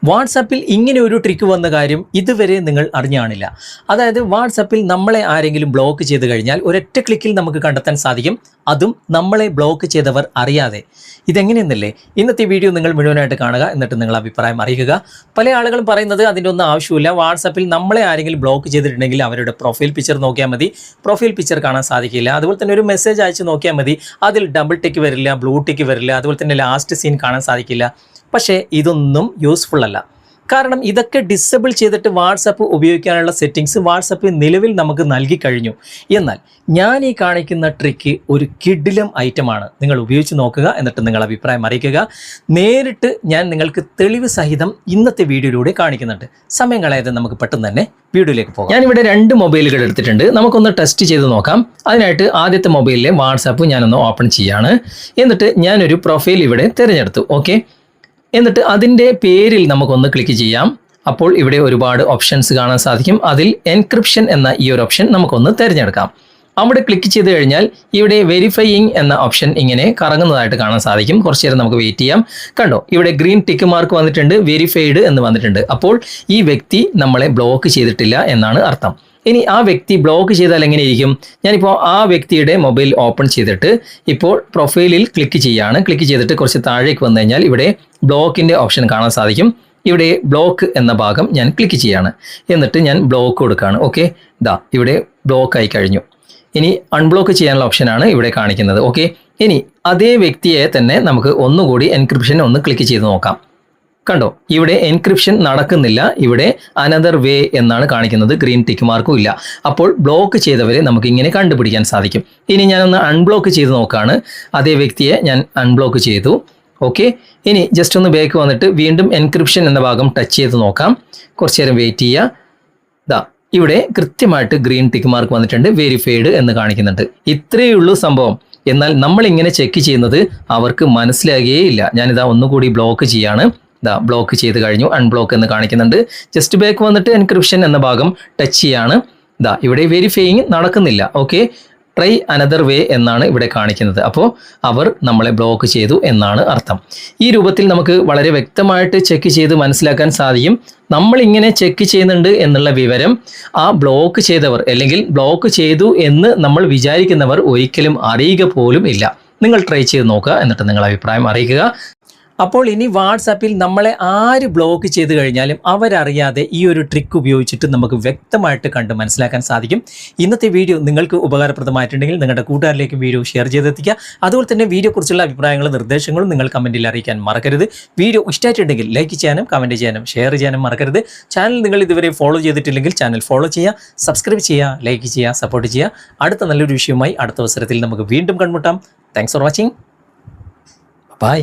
വാട്സാപ്പിൽ ഇങ്ങനെ ഒരു ട്രിക്ക് വന്ന കാര്യം ഇതുവരെ നിങ്ങൾ അറിഞ്ഞാണില്ല. അതായത് വാട്സാപ്പിൽ നമ്മളെ ആരെങ്കിലും ബ്ലോക്ക് ചെയ്ത് കഴിഞ്ഞാൽ ഒരൊറ്റ ക്ലിക്കിൽ നമുക്ക് കണ്ടെത്താൻ സാധിക്കും, അതും നമ്മളെ ബ്ലോക്ക് ചെയ്തവർ അറിയാതെ. ഇതെങ്ങനെയെന്നല്ലേ ഇന്നത്തെ വീഡിയോ നിങ്ങൾ മുഴുവനായിട്ട് കാണുക, എന്നിട്ട് നിങ്ങൾ അഭിപ്രായം അറിയിക്കുക. പല ആളുകളും പറയുന്നത് അതിൻ്റെ ഒന്നും ആവശ്യമില്ല, വാട്സാപ്പിൽ നമ്മളെ ആരെങ്കിലും ബ്ലോക്ക് ചെയ്തിട്ടുണ്ടെങ്കിൽ അവരുടെ പ്രൊഫൈൽ പിക്ചർ നോക്കിയാൽ മതി, പ്രൊഫൈൽ പിക്ചർ കാണാൻ സാധിക്കില്ല. അതുപോലെ തന്നെ ഒരു മെസ്സേജ് അയച്ച് നോക്കിയാൽ മതി, അതിൽ ഡബിൾ ടിക്ക് വരില്ല, ബ്ലൂ ടിക്ക് വരില്ല, അതുപോലെ തന്നെ ലാസ്റ്റ് സീൻ കാണാൻ സാധിക്കില്ല. പക്ഷേ ഇതൊന്നും യൂസ്ഫുൾ അല്ല. കാരണം ഇതൊക്കെ ഡിസേബിൾ ചെയ്തിട്ട് വാട്സപ്പ് ഉപയോഗിക്കാനുള്ള സെറ്റിങ്സ് വാട്സപ്പ് നിലവിൽ നമുക്ക് നൽകി കഴിഞ്ഞു. എന്നാൽ ഞാൻ ഈ കാണിക്കുന്ന ട്രിക്ക് ഒരു കിഡിലം ഐറ്റമാണ്. നിങ്ങൾ ഉപയോഗിച്ച് നോക്കുക, എന്നിട്ട് നിങ്ങൾ അഭിപ്രായം അറിയിക്കുക. നേരിട്ട് ഞാൻ നിങ്ങൾക്ക് തെളിവ് സഹിതം ഇന്നത്തെ വീഡിയോയിലൂടെ കാണിക്കുന്നുണ്ട്. സമയം കളയാതെ നമുക്ക് പെട്ടെന്ന് തന്നെ വീഡിയോയിലേക്ക് പോകാം. ഞാനിവിടെ 2 മൊബൈലുകൾ എടുത്തിട്ടുണ്ട്, നമുക്കൊന്ന് ടെസ്റ്റ് ചെയ്ത് നോക്കാം. അതിനായിട്ട് ആദ്യത്തെ മൊബൈലിലെ വാട്സാപ്പ് ഞാനൊന്ന് ഓപ്പൺ ചെയ്യാണ്. എന്നിട്ട് ഞാനൊരു പ്രൊഫൈൽ ഇവിടെ തിരഞ്ഞെടുത്തു. ഓക്കെ, എന്നിട്ട് അതിൻ്റെ പേരിൽ നമുക്കൊന്ന് ക്ലിക്ക് ചെയ്യാം. അപ്പോൾ ഇവിടെ ഒരുപാട് ഓപ്ഷൻസ് കാണാൻ സാധിക്കും. അതിൽ എൻക്രിപ്ഷൻ എന്ന ഈ ഒരു ഓപ്ഷൻ നമുക്കൊന്ന് തിരഞ്ഞെടുക്കാം. അവിടെ ക്ലിക്ക് ചെയ്ത് കഴിഞ്ഞാൽ ഇവിടെ വെരിഫൈയിങ് എന്ന ഓപ്ഷൻ ഇങ്ങനെ കറങ്ങുന്നതായിട്ട് കാണാൻ സാധിക്കും. കുറച്ച് നേരം നമുക്ക് വെയിറ്റ് ചെയ്യാം. കണ്ടോ, ഇവിടെ ഗ്രീൻ ടിക്ക് മാർക്ക് വന്നിട്ടുണ്ട്, വെരിഫൈഡ് എന്ന് വന്നിട്ടുണ്ട്. അപ്പോൾ ഈ വ്യക്തി നമ്മളെ ബ്ലോക്ക് ചെയ്തിട്ടില്ല എന്നാണ് അർത്ഥം. ഇനി ആ വ്യക്തി ബ്ലോക്ക് ചെയ്താൽ എങ്ങനെയിരിക്കും? ഞാനിപ്പോൾ ആ വ്യക്തിയുടെ മൊബൈൽ ഓപ്പൺ ചെയ്തിട്ട് ഇപ്പോൾ പ്രൊഫൈലിൽ ക്ലിക്ക് ചെയ്യാണ്. ക്ലിക്ക് ചെയ്തിട്ട് കുറച്ച് താഴേക്ക് വന്നു കഴിഞ്ഞാൽ ഇവിടെ ബ്ലോക്കിൻ്റെ ഓപ്ഷൻ കാണാൻ സാധിക്കും. ഇവിടെ ബ്ലോക്ക് എന്ന ഭാഗം ഞാൻ ക്ലിക്ക് ചെയ്യാണ്. എന്നിട്ട് ഞാൻ ബ്ലോക്ക് കൊടുക്കുകയാണ്. ഓക്കെ, ദാ ഇവിടെ ബ്ലോക്ക് ആയി കഴിഞ്ഞു. ഇനി അൺബ്ലോക്ക് ചെയ്യാനുള്ള ഓപ്ഷനാണ് ഇവിടെ കാണിക്കുന്നത്. ഓക്കെ, ഇനി അതേ വ്യക്തിയെ തന്നെ നമുക്ക് ഒന്നുകൂടി എൻക്രിപ്ഷൻ ഒന്ന് ക്ലിക്ക് ചെയ്ത് നോക്കാം. കണ്ടോ, ഇവിടെ എൻക്രിപ്ഷൻ നടക്കുന്നില്ല, ഇവിടെ അനദർ വേ എന്നാണ് കാണിക്കുന്നത്, ഗ്രീൻ ടിക്ക് മാർക്കും ഇല്ല. അപ്പോൾ ബ്ലോക്ക് ചെയ്തവരെ നമുക്ക് ഇങ്ങനെ കണ്ടുപിടിക്കാൻ സാധിക്കും. ഇനി ഞാനൊന്ന് അൺബ്ലോക്ക് ചെയ്ത് നോക്കുകയാണ്. അതേ വ്യക്തിയെ ഞാൻ അൺബ്ലോക്ക് ചെയ്തു. ഓക്കെ, ഇനി ജസ്റ്റ് ഒന്ന് ബാക്ക് വന്നിട്ട് വീണ്ടും എൻക്രിപ്ഷൻ എന്ന ഭാഗം ടച്ച് ചെയ്ത് നോക്കാം. കുറച്ച് നേരം വെയിറ്റ് ചെയ്യുക. ദാ ഇവിടെ കൃത്യമായിട്ട് ഗ്രീൻ ടിക്ക് മാർക്ക് വന്നിട്ടുണ്ട്, വെരിഫൈഡ് എന്ന് കാണിക്കുന്നുണ്ട്. ഇത്രയേ ഉള്ളൂ സംഭവം. എന്നാൽ നമ്മളിങ്ങനെ ചെക്ക് ചെയ്യുന്നത് അവർക്ക് മനസ്സിലാകുകയില്ല. ഞാനിതാ ഒന്നുകൂടി ബ്ലോക്ക് ചെയ്യാണ്. ദാ ബ്ലോക്ക് ചെയ്ത് കഴിഞ്ഞു, അൺബ്ലോക്ക് എന്ന് കാണിക്കുന്നുണ്ട്. ജസ്റ്റ് ബാക്ക് വന്നിട്ട് എൻക്രിപ്ഷൻ എന്ന ഭാഗം ടച്ച് ചെയ്യാണ്. ദാ ഇവിടെ വെരിഫൈയിങ് നടക്കുന്നില്ല. ഓക്കെ, ട്രൈ അനദർ വേ എന്നാണ് ഇവിടെ കാണിക്കുന്നത്. അപ്പോൾ അവർ നമ്മളെ ബ്ലോക്ക് ചെയ്തു എന്നാണ് അർത്ഥം. ഈ രൂപത്തിൽ നമുക്ക് വളരെ വ്യക്തമായിട്ട് ചെക്ക് ചെയ്ത് മനസ്സിലാക്കാൻ സാധിക്കും. നമ്മളിങ്ങനെ ചെക്ക് ചെയ്യുന്നുണ്ട് എന്നുള്ള വിവരം ആ ബ്ലോക്ക് ചെയ്തവർ അല്ലെങ്കിൽ ബ്ലോക്ക് ചെയ്തു എന്ന് നമ്മൾ വിചാരിക്കുന്നവർ ഒരിക്കലും അറിയുക പോലും ഇല്ല. നിങ്ങൾ ട്രൈ ചെയ്ത് നോക്കുക, എന്നിട്ട് നിങ്ങൾ അഭിപ്രായം അറിയിക്കുക. അപ്പോൾ ഇനി വാട്സാപ്പിൽ നമ്മളെ ആര് ബ്ലോക്ക് ചെയ്ത് കഴിഞ്ഞാലും അവരറിയാതെ ഈ ഒരു ട്രിക്ക് ഉപയോഗിച്ചിട്ട് നമുക്ക് വ്യക്തമായിട്ട് കണ്ട് മനസ്സിലാക്കാൻ സാധിക്കും. ഇന്നത്തെ വീഡിയോ നിങ്ങൾക്ക് ഉപകാരപ്രദമായിട്ടുണ്ടെങ്കിൽ നിങ്ങളുടെ കൂട്ടുകാരിലേക്ക് വീഡിയോ ഷെയർ ചെയ്തെത്തിക്കുക. അതുപോലെ തന്നെ വീഡിയോയെക്കുറിച്ചുള്ള അഭിപ്രായങ്ങളും നിർദ്ദേശങ്ങളും നിങ്ങൾ കമൻറ്റിൽ അറിയിക്കാൻ മറക്കരുത്. വീഡിയോ ഇഷ്ടമായിട്ടുണ്ടെങ്കിൽ ലൈക്ക് ചെയ്യാനും കമൻറ്റ് ചെയ്യാനും ഷെയർ ചെയ്യാനും മറക്കരുത്. ചാനൽ നിങ്ങൾ ഇതുവരെ ഫോളോ ചെയ്തിട്ടില്ലെങ്കിൽ ചാനൽ ഫോളോ ചെയ്യുക, സബ്സ്ക്രൈബ് ചെയ്യുക, ലൈക്ക് ചെയ്യുക, സപ്പോർട്ട് ചെയ്യുക. അടുത്ത നല്ലൊരു വിഷയവുമായി അടുത്ത അവസരത്തിൽ നമുക്ക് വീണ്ടും കണ്ടുമുട്ടാം. Thanks for watching. ബൈ.